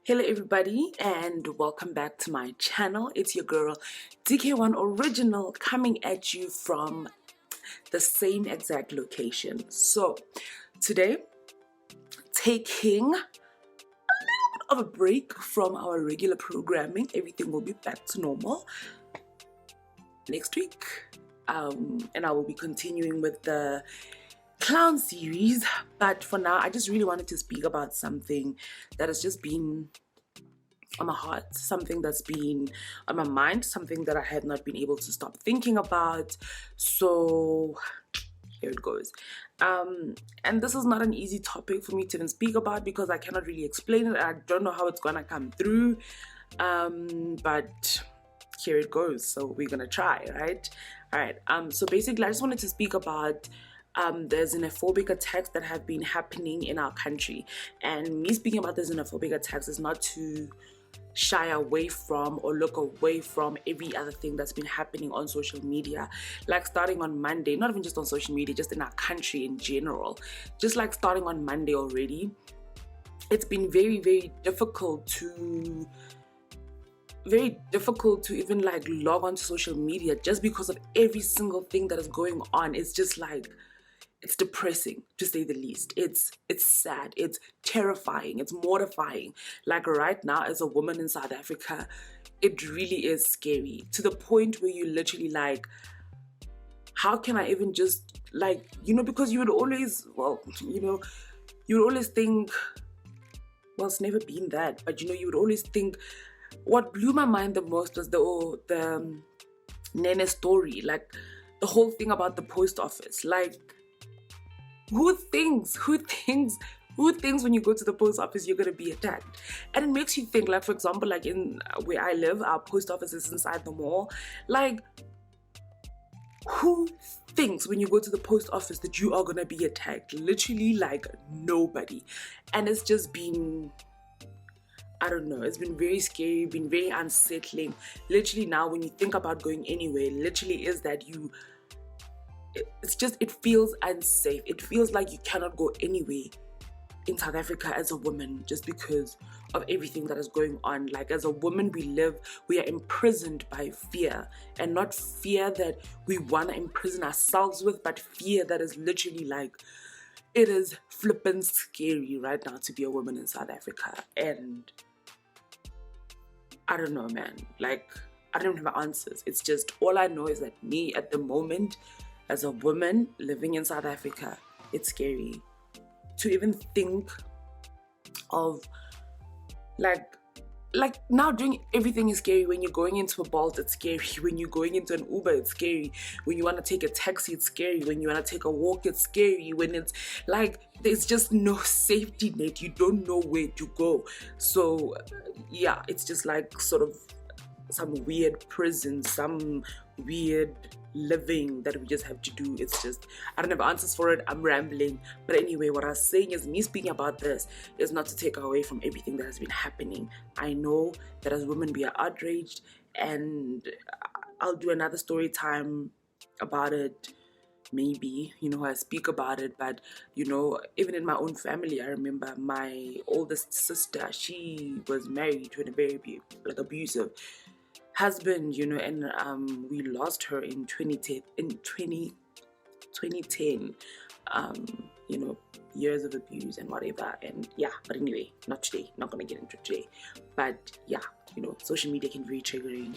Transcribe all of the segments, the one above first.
Hello everybody and welcome back to my channel. It's your girl Dk1original coming at you from the same exact location. So today, taking of a break from our regular programming. Everything will be back to normal next week, and I will be continuing with the clown series. But for now, I just really wanted to speak about something that has just been on my heart, something that's been on my mind, something that I had not been able to stop thinking about. So here it goes. And this is not an easy topic for me to even speak about because I cannot really explain it. I don't know how it's gonna come through, but here it goes. So we're gonna try, right? All right. So basically, I just wanted to speak about the xenophobic attacks that have been happening in our country. And me speaking about the xenophobic attacks is not to shy away from or look away from every other thing that's been happening on social media, like starting on Monday, not even just on social media, just in our country in general. Just like starting on Monday already, it's been very difficult to even like log on to social media just because of every single thing that is going on. It's just like, it's depressing to say the least. It's sad, it's terrifying, it's mortifying. Like right now as a woman in South Africa, it really is scary to the point where you literally like, how can I even just like, because you would always, you would always think, well, it's never been that, but you would always think. What blew my mind the most was the Nene story, like the whole thing about the post office. Like, who thinks when you go to the post office you're gonna be attacked? And it makes you think, like for example, like in where I live, our post office is inside the mall. Like, who thinks when you go to the post office that you are gonna be attacked? Literally, like nobody. And it's just been, I don't know, it's been very scary, been very unsettling. Literally now when you think about going anywhere, literally is that it feels unsafe. It feels like you cannot go anywhere in South Africa as a woman just because of everything that is going on. Like as a woman, we are imprisoned by fear, and not fear that we want to imprison ourselves with, but fear that is literally like, it is flippin' scary right now to be a woman in South Africa. And I don't know, man. Like, I don't have answers. It's just, all I know is that me at the moment, as a woman living in South Africa, it's scary to even think of like now doing everything is scary. When you're going into a Bolt, it's scary. When you're going into an Uber, it's scary. When you want to take a taxi, it's scary. When you want to take a walk, it's scary. When it's like, there's just no safety net. You don't know where to go. So yeah, it's just like sort of some weird prison, some weird living that we just have to do. It's just, I don't have answers for it. I'm rambling. But anyway, what I was saying is, me speaking about this is not to take away from everything that has been happening. I know that as women we are outraged, and I'll do another story time about it. Maybe, I speak about it, but even in my own family, I remember my oldest sister, she was married to a very abusive husband, and we lost her in 2010, years of abuse and whatever. And yeah, but anyway, not today, not gonna get into it today. But yeah, social media can be very triggering.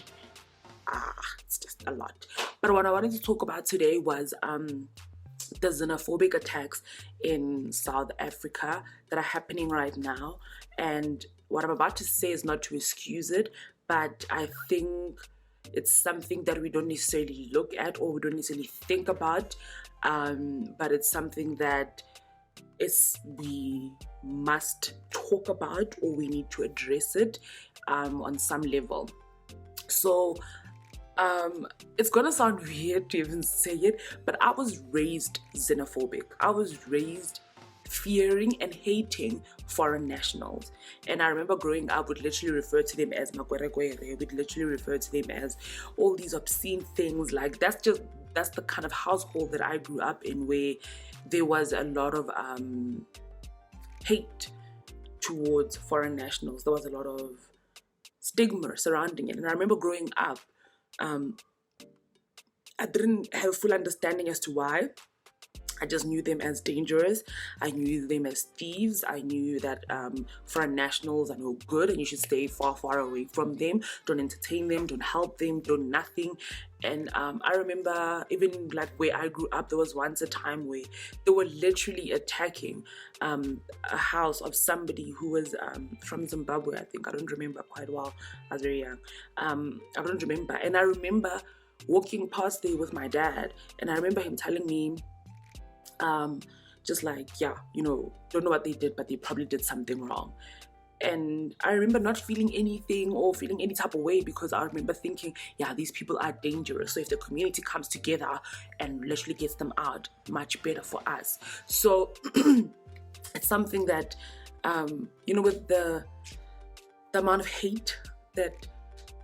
It's just a lot. But what I wanted to talk about today was the xenophobic attacks in South Africa that are happening right now. And what I'm about to say is not to excuse it, but I think it's something that we don't necessarily look at or we don't necessarily think about, but it's something that we must talk about, or we need to address it on some level. So it's gonna sound weird to even say it, but I was raised xenophobic. I was raised fearing and hating foreign nationals. And I remember growing up, would literally refer to them as makwerekwere, would literally refer to them as all these obscene things. Like, that's the kind of household that I grew up in, where there was a lot of hate towards foreign nationals. There was a lot of stigma surrounding it. And I remember growing up, I didn't have full understanding as to why. I just knew them as dangerous. I knew them as thieves. I knew that foreign nationals are no good and you should stay far, far away from them. Don't entertain them, don't help them, don't nothing. And I remember even like where I grew up, there was once a time where they were literally attacking a house of somebody who was from Zimbabwe, I think. I don't remember quite well. I was very young. I don't remember. And I remember walking past there with my dad, and I remember him telling me, just like, yeah, you know, don't know what they did, but they probably did something wrong. And I remember not feeling anything or feeling any type of way, because I remember thinking, yeah, these people are dangerous. So if the community comes together and literally gets them out, much better for us. So it's something that, you know, with the amount of hate that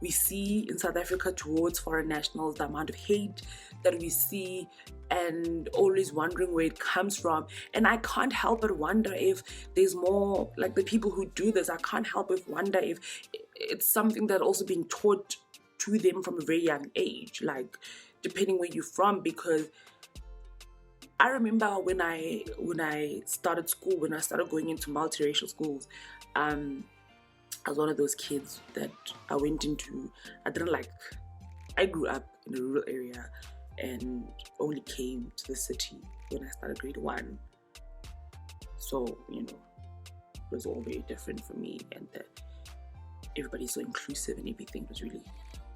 we see in South Africa towards foreign nationals, the amount of hate that we see, and always wondering where it comes from. And I can't help but wonder if there's more, like the people who do this, I can't help but wonder if it's something that also being taught to them from a very young age, like depending where you're from. Because I remember when I started school, when I started going into multiracial schools, I was one of those kids that I went into, I grew up in a rural area and only came to the city when I started grade 1. So, you know, it was all very different for me, and everybody's so inclusive and everything was really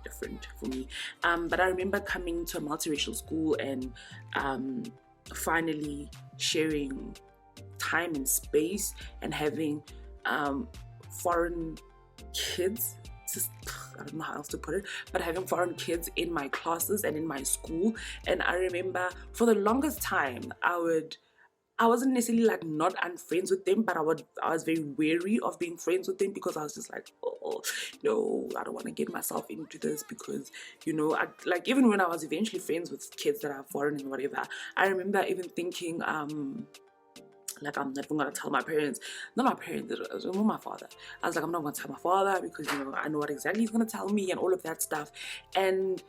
different for me. But I remember coming to a multiracial school and finally sharing time and space and having foreign kids, I don't know how else to put it, but having foreign kids in my classes and in my school. And I remember for the longest time I wasn't necessarily like not unfriends with them, but I was very wary of being friends with them, because I was just like, oh no, I don't want to get myself into this, because, you know, like even when I was eventually friends with kids that are foreign and whatever, I remember even thinking like, I'm not even gonna tell my parents. Not my parents, it was my father. I was like, I'm not gonna tell my father, because, you know, I know what exactly he's gonna tell me and all of that stuff. And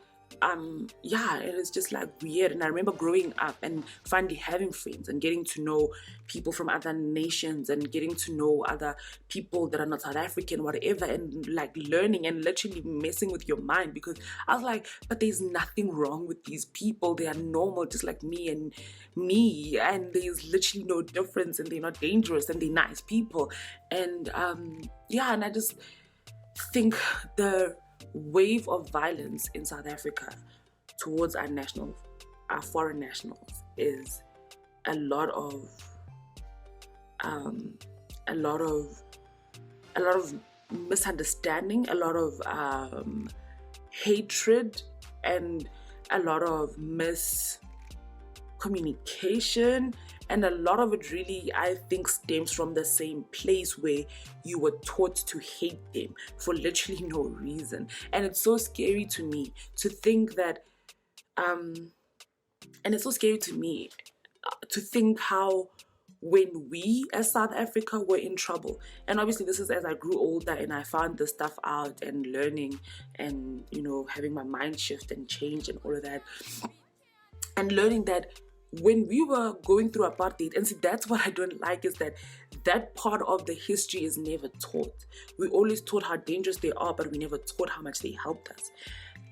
yeah, it was just like weird. And I remember growing up and finally having friends and getting to know people from other nations and getting to know other people that are not South African, whatever, and like learning and literally messing with your mind, because I was like, but there's nothing wrong with these people. They are normal, just like me, and there's literally no difference, and they're not dangerous, and they're nice people. And yeah, and I just think the wave of violence in South Africa towards our foreign nationals, is a lot of misunderstanding, a lot of hatred, and a lot of miscommunication. And a lot of it really, I think, stems from the same place where you were taught to hate them for literally no reason. And it's so scary to me to think that, and it's so scary to me to think how when we as South Africa were in trouble, and obviously this is as I grew older and I found this stuff out and learning and, you know, having my mind shift and change and all of that, and learning that when we were going through apartheid, and see, that's what I don't like, is that part of the history is never taught. We always taught how dangerous they are, but we never taught how much they helped us.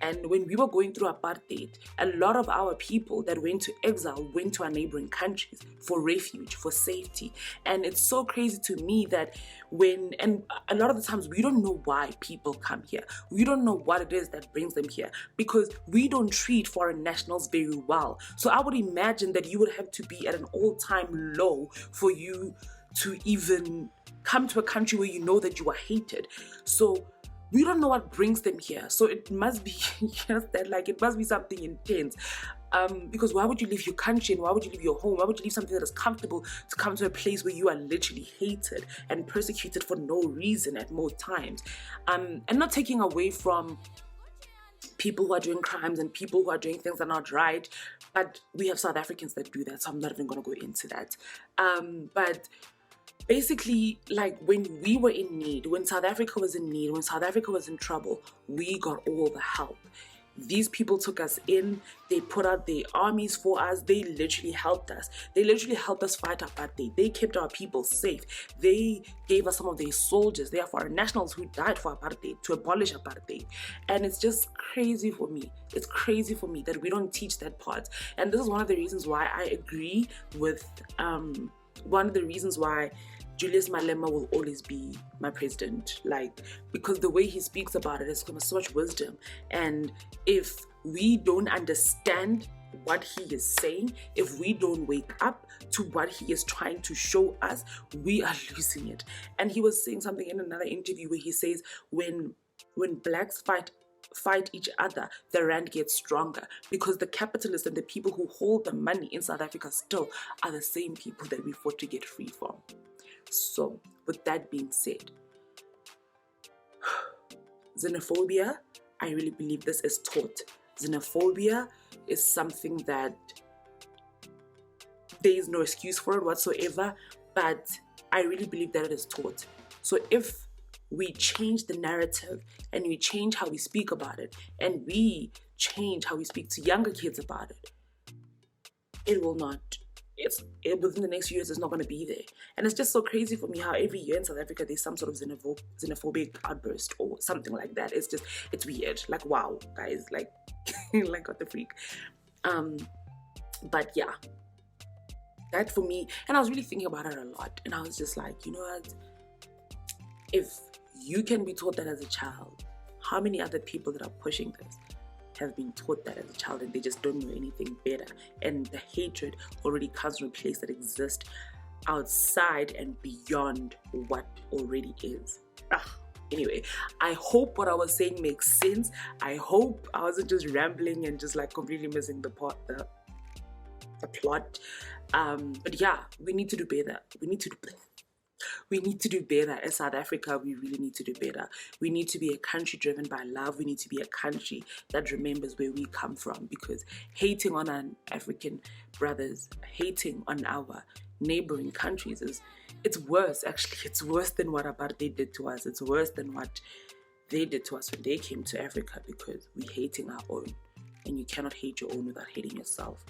And when we were going through apartheid, a lot of our people that went to exile went to our neighboring countries for refuge, for safety. And it's so crazy to me that and a lot of the times we don't know why people come here. We don't know what it is that brings them here, because we don't treat foreign nationals very well. So I would imagine that you would have to be at an all-time low for you to even come to a country where you know that you are hated. So we don't know what brings them here. So it must be just that, like, it must be something intense. Because why would you leave your country and why would you leave your home? Why would you leave something that is comfortable to come to a place where you are literally hated and persecuted for no reason at most times? And not taking away from people who are doing crimes and people who are doing things that are not right, but we have South Africans that do that, so I'm not even going to go into that. But basically, like, when we were in need, when South Africa was in need, when South Africa was in trouble, we got all the help. These people took us in, they put out their armies for us, they literally helped us. They literally helped us fight apartheid. They kept our people safe. They gave us some of their soldiers. They are foreign nationals who died for apartheid, to abolish apartheid. And it's just crazy for me. It's crazy for me that we don't teach that part. And this is one of the reasons why I agree with, one of the reasons why Julius Malema will always be my president, like, because the way he speaks about it is so much wisdom. And if we don't understand what he is saying, if we don't wake up to what he is trying to show us, we are losing it. And he was saying something in another interview where he says, when blacks fight each other, the rand gets stronger, because the capitalists and the people who hold the money in South Africa still are the same people that we fought to get free from. So, with that being said, xenophobia, I really believe this is taught. Xenophobia is something that there is no excuse for it whatsoever, but I really believe that it is taught. So if we change the narrative and we change how we speak about it, and we change how we speak to younger kids about it, it will not. Within the next few years, it's not going to be there. And it's just so crazy for me how every year in South Africa there's some sort of xenophobic outburst or something like that. It's weird. Like, wow, guys, like like what the freak. But yeah, that for me, and I was really thinking about it a lot, and I was just like, you know what, if you can be taught that as a child, how many other people that are pushing this have been taught that as a child and they just don't know anything better, and the hatred already comes from a place that exists outside and beyond what already is. Anyway, I hope what I was saying makes sense. I hope I wasn't just rambling and just like completely missing the plot. But yeah, we need to do better. We need to do better. As South Africa, we really need to do better. We need to be a country driven by love. We need to be a country that remembers where we come from, because hating on our African brothers, hating on our neighboring countries it's worse. Actually, it's worse than what apartheid did to us. It's worse than what they did to us when they came to Africa, because we're hating our own, and you cannot hate your own without hating yourself.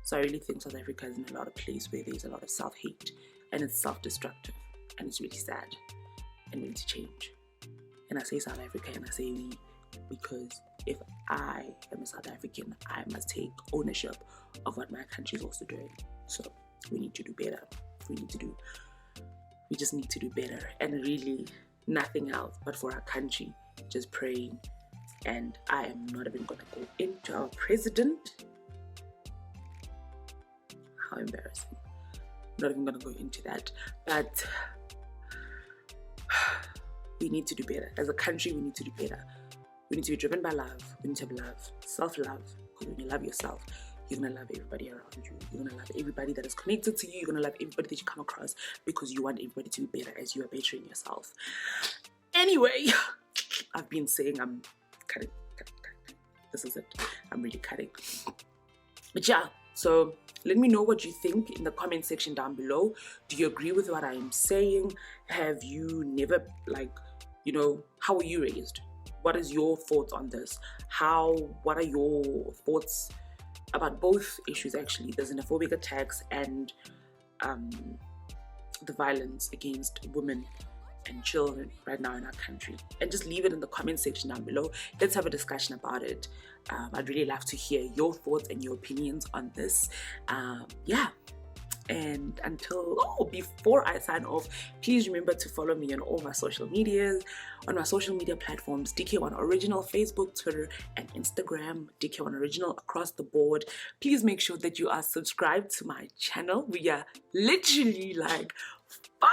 So I really think South Africa is in a lot of place where there's a lot of self-hate, and it's self-destructive. And it's really sad, and we need to change. And I say South Africa and I say we, because if I am a South African, I must take ownership of what my country is also doing. So we need to do better. We just need to do better, and really nothing else but for our country, just praying. And I am not even going to go into our president. How embarrassing. Not even going to go into that, but we need to do better. As a country, we need to do better. We need to be driven by love. We need to have love, self-love. Because when you love yourself, you're going to love everybody around you. You're going to love everybody that is connected to you. You're going to love everybody that you come across, because you want everybody to be better as you are bettering yourself. Anyway, I've been saying I'm cutting. This is it. I'm really cutting. But yeah, so let me know what you think in the comment section down below. Do you agree with what I am saying? Have you never, how were you raised? What is your thoughts on this? What are your thoughts about both issues, actually, the xenophobic attacks and the violence against women and children right now in our country? And just leave it in the comment section down below. Let's have a discussion about it. I'd really love to hear your thoughts and your opinions on this. And before I sign off, please remember to follow me on all my social medias, on my social media platforms, Dk1original, Facebook, Twitter, and Instagram, Dk1original across the board. Please make sure that you are subscribed to my channel. We are literally like 5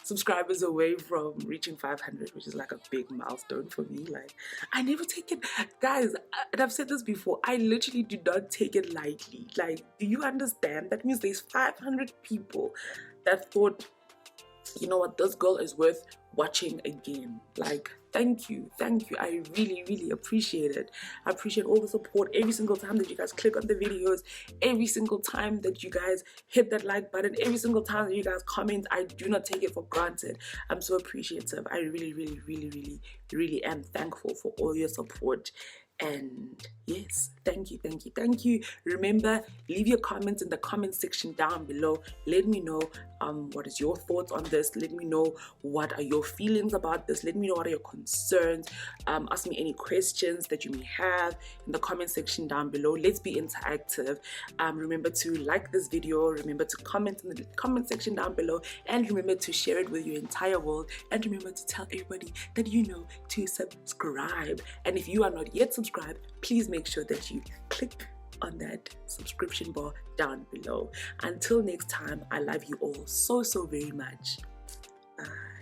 subscribers away from reaching 500, which is like a big milestone for me. Like, I never take it, guys, and I've said this before, I literally do not take it lightly. Like, do you understand? That means there's 500 people that thought you know what, this girl is worth watching again. Like, thank you. I really appreciate it. I appreciate all the support every single time that you guys click on the videos, every single time that you guys hit that like button, every single time that you guys comment. I do not take it for granted. I'm so appreciative. I really am thankful for all your support. And yes, thank you. Remember, leave your comments in the comment section down below. Let me know what is your thoughts on this. Let me know what are your feelings about this. Let me know what are your concerns. Ask me any questions that you may have in the comment section down below. Let's be interactive. Remember to like this video, remember to comment in the comment section down below, and remember to share it with your entire world, and remember to tell everybody that you know to subscribe. And if you are not yet subscribed, please make sure that you click on that subscription bar down below. Until next time, I love you all so very much. Bye.